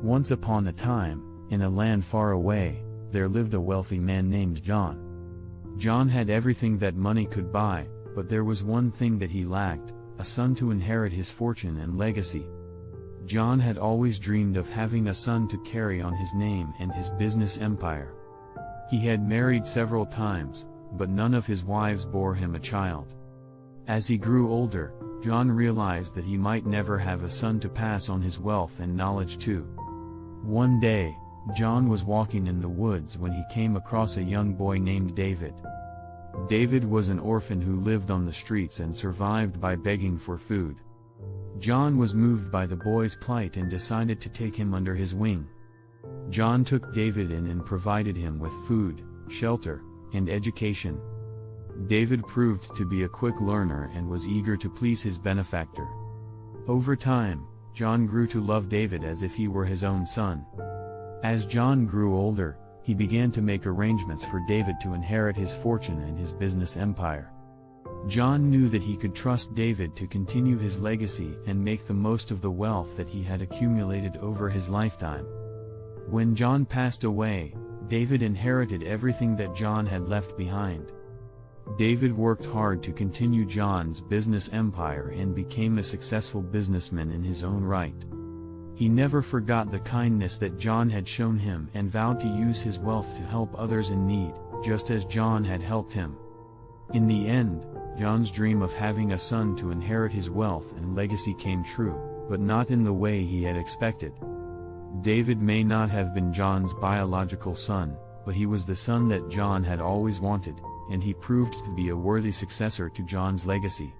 Once upon a time, in a land far away, there lived a wealthy man named John. John had everything that money could buy, but there was one thing that he lacked: a son to inherit his fortune and legacy. John had always dreamed of having a son to carry on his name and his business empire. He had married several times, but none of his wives bore him a child. As he grew older, John realized that he might never have a son to pass on his wealth and knowledge to. One day, John was walking in the woods when he came across a young boy named David. David was an orphan who lived on the streets and survived by begging for food. John was moved by the boy's plight and decided to take him under his wing. John took David in and provided him with food, shelter, and education. David proved to be a quick learner and was eager to please his benefactor. Over time, John grew to love David as if he were his own son. As John grew older, he began to make arrangements for David to inherit his fortune and his business empire. John knew that he could trust David to continue his legacy and make the most of the wealth that he had accumulated over his lifetime. When John passed away, David inherited everything that John had left behind. David worked hard to continue John's business empire and became a successful businessman in his own right. He never forgot the kindness that John had shown him and vowed to use his wealth to help others in need, just as John had helped him. In the end, John's dream of having a son to inherit his wealth and legacy came true, but not in the way he had expected. David may not have been John's biological son, but he was the son that John had always wanted, and he proved to be a worthy successor to John's legacy.